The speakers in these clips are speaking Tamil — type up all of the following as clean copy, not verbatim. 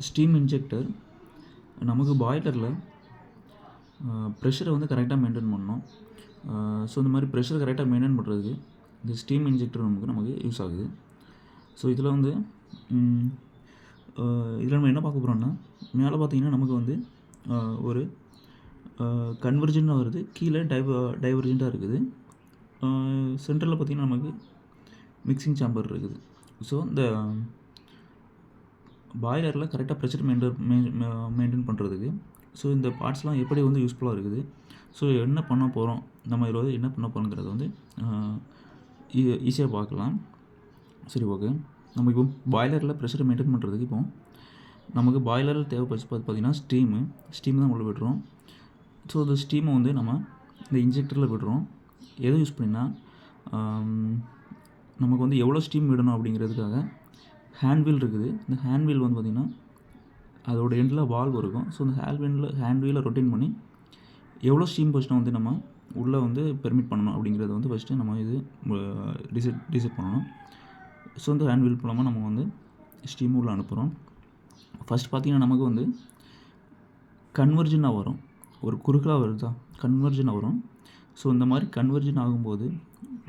ஸ்டீம் இன்ஜெக்டர் நமக்கு பாய்லரில் ப்ரெஷரை வந்து கரெக்டாக மெயின்டைன் பண்ணணும். ஸோ இந்த மாதிரி ப்ரெஷர் கரெக்டாக மெயின்டைன் பண்ணுறதுக்கு இந்த ஸ்டீம் இன்ஜெக்டர் நமக்கு யூஸ் ஆகுது. ஸோ இதில் வந்து இதில் நம்ம என்ன பார்க்க போகிறோம்னா, மேலே பார்த்தீங்கன்னா நமக்கு வந்து ஒரு கன்வர்ஜென்ட்டாக வருது, கீழே டைவர்ஜென்ட்டாக இருக்குது. சென்டரில் பார்த்திங்கன்னா நமக்கு மிக்சிங் சேம்பர் இருக்குது. ஸோ இந்த பாய்லரில் கரெக்டாக ப்ரெஷர் மெயின்டைன் பண்ணுறதுக்கு ஸோ இந்த பார்ட்ஸ்லாம் எப்படி வந்து யூஸ்ஃபுல்லாக இருக்குது. ஸோ என்ன பண்ண போகிறோம், நம்ம இதில் வந்து என்ன பண்ண போகிறோங்கிறத வந்து ஈஸியாக பார்க்கலாம். சரி, ஓகே. நம்ம இப்போ பாய்லரில் ப்ரெஷரை மெயின்டைன் பண்ணுறதுக்கு இப்போ நமக்கு பாய்லரில் தேவைப்படுச்சு பார்த்திங்கன்னா ஸ்டீம் தான் உள்ள விடுறோம். ஸோ இந்த ஸ்டீமை வந்து நம்ம இந்த இன்ஜெக்டரில் விடுறோம். எதை யூஸ் பண்ணினா நமக்கு வந்து எவ்வளோ ஸ்டீம் விடணும் அப்படிங்கிறதுக்காக ஹேண்ட்வீல் இருக்குது. இந்த ஹேண்ட்வீல் வந்து பார்த்திங்கன்னா அதோட எண்டில் வால்வ் இருக்கும். ஸோ இந்த ஹேண்ட்வீலை ரொட்டேட் பண்ணி எவ்வளோ ஸ்டீம் ஃபஸ்ட்டு வந்து நம்ம உள்ளே வந்து பெர்மிட் பண்ணணும் அப்படிங்கிறத வந்து ஃபஸ்ட்டு நம்ம இது டிசைட் பண்ணணும். ஸோ இந்த ஹேண்ட்வீல் மூலமாக நம்ம வந்து ஸ்டீம் உள்ளே அனுப்புகிறோம். ஃபஸ்ட் பார்த்திங்கன்னா நமக்கு வந்து கன்வர்ஜனாக வரும், ஒரு குறுக்கலாக வருதா, கன்வர்ஜனாக வரும். ஸோ இந்த மாதிரி கன்வர்ஜன் ஆகும்போது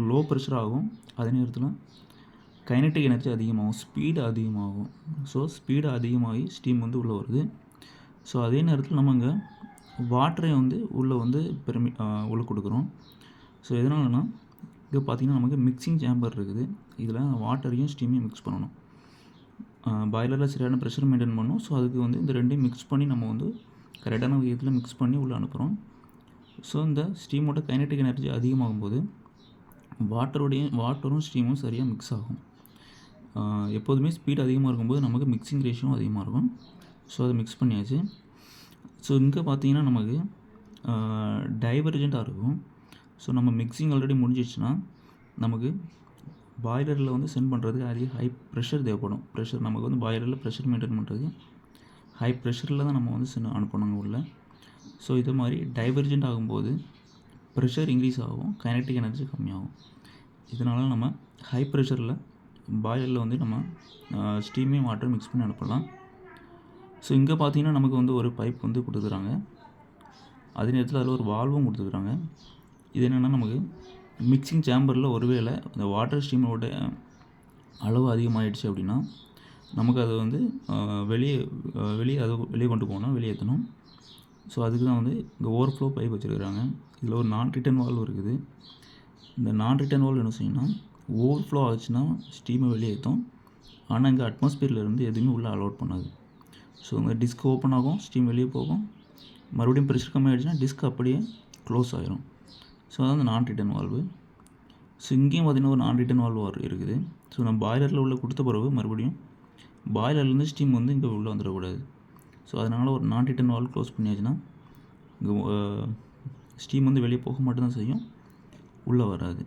லோ ப்ரெஷர் ஆகும், அதே நேரத்தில் கைனடிக் எனர்ஜி அதிகமாகும், ஸ்பீடு அதிகமாகும். ஸோ ஸ்பீடு அதிகமாகி ஸ்டீம் வந்து உள்ளே வருது. ஸோ அதே நேரத்தில் நம்ம இங்கே வாட்டரை வந்து உள்ளே வந்து உள்ளே கொடுக்குறோம். ஸோ எதனாலனா இங்கே பார்த்திங்கன்னா நமக்கு மிக்சிங் சேம்பர் இருக்குது. இதில் வாட்டரையும் ஸ்டீமையும் மிக்ஸ் பண்ணணும். பாய்லரில் சரியான ப்ரெஷர் மெயின்டைன் பண்ணணும். ஸோ அதுக்கு வந்து இந்த ரெண்டையும் மிக்ஸ் பண்ணி நம்ம வந்து கரெக்டான விதத்தில் மிக்ஸ் பண்ணி உள்ளே அனுப்புகிறோம். ஸோ இந்த ஸ்டீமோட கைனடிக் எனர்ஜி அதிகமாகும் போது வாட்டரும் ஸ்டீமும் சரியாக மிக்ஸ் ஆகும். எப்போதுமே ஸ்பீட் அதிகமாக இருக்கும்போது நமக்கு மிக்சிங் ரேஷியோ அதிகமாக இருக்கும். ஸோ அதை மிக்ஸ் பண்ணியாச்சு. ஸோ இங்கே பார்த்திங்கன்னா நமக்கு டைவர்ஜெண்ட்டாக இருக்கும். ஸோ நம்ம மிக்சிங் ஆல்ரெடி முடிஞ்சிடுச்சுன்னா நமக்கு பாய்லரில் வந்து சென்ட் பண்ணுறதுக்கு அதிக ஹை ப்ரெஷர் தேவைப்படும். நமக்கு வந்து பாய்லரில் ப்ரெஷர் மெயின்டைன் பண்ணுறதுக்கு ஹை ப்ரெஷரில் தான் நம்ம வந்து அனுப்பணுங்க உள்ள. ஸோ இது மாதிரி டைவர்ஜெண்ட் ஆகும்போது ப்ரெஷர் இன்க்ரீஸ் ஆகும், கைனடிக் எனர்ஜி கம்மியாகும். இதனால் நம்ம ஹை ப்ரெஷரில் பாய்லரில் வந்து நம்ம ஸ்டீமையும் வாட்டர் மிக்ஸ் பண்ணி அனுப்பலாம். ஸோ இங்கே பார்த்திங்கன்னா நமக்கு வந்து ஒரு பைப் வந்து கொடுத்துக்கிறாங்க, அதே நேரத்தில் அதில் ஒரு வால்வும் கொடுத்துக்கிறாங்க. இது என்னென்னா நமக்கு மிக்சிங் சேம்பரில் ஒருவேளை இந்த வாட்டர் ஸ்டீமோட அளவு அதிகமாகிடுச்சு அப்படின்னா நமக்கு அதை வந்து வெளியே கொண்டு போகணும், வெளியேற்றணும். ஸோ அதுக்கு தான் வந்து இங்கே ஓவர்ஃப்ளோ பைப் வச்சுருக்கிறாங்க. இதில் ஒரு நான் ரிட்டர்ன் வால்வ் இருக்குது. இந்த நான் ரிட்டர்ன் வால்வ் என்ன செய்யணும்னா ஓவர்ஃப்ளோ ஆச்சுன்னா ஸ்டீமை வெளியேற்றும், ஆனால் இங்கே அட்மாஸ்பியரில் இருந்து எதுவுமே உள்ளே அலோட் பண்ணாது. ஸோ இங்கே டிஸ்க் ஓப்பன் ஆகும், ஸ்டீம் வெளியே போகும், மறுபடியும் ப்ரெஷர் கம்மியாகிடுச்சுன்னா டிஸ்க் அப்படியே க்ளோஸ் ஆகிரும். ஸோ அதான் அந்த நான் ரிட்டர்ன் வால்வு. ஸோ இங்கேயும் பார்த்திங்கன்னா ஒரு நான் ரிட்டர்ன் வால்வ் இருக்குது. ஸோ நம்ம பாய்லரில் உள்ள கொடுத்த பிறகு மறுபடியும் பாய்லர்லேருந்து ஸ்டீம் வந்து இங்கே உள்ளே வந்துடக்கூடாது. ஸோ அதனால் ஒரு நான் ரிட்டர்ன் வால்வ் க்ளோஸ் பண்ணியாச்சுன்னா இங்கே ஸ்டீம் வந்து வெளியே போக மட்டும்தான் செய்யும், உள்ளே வராது.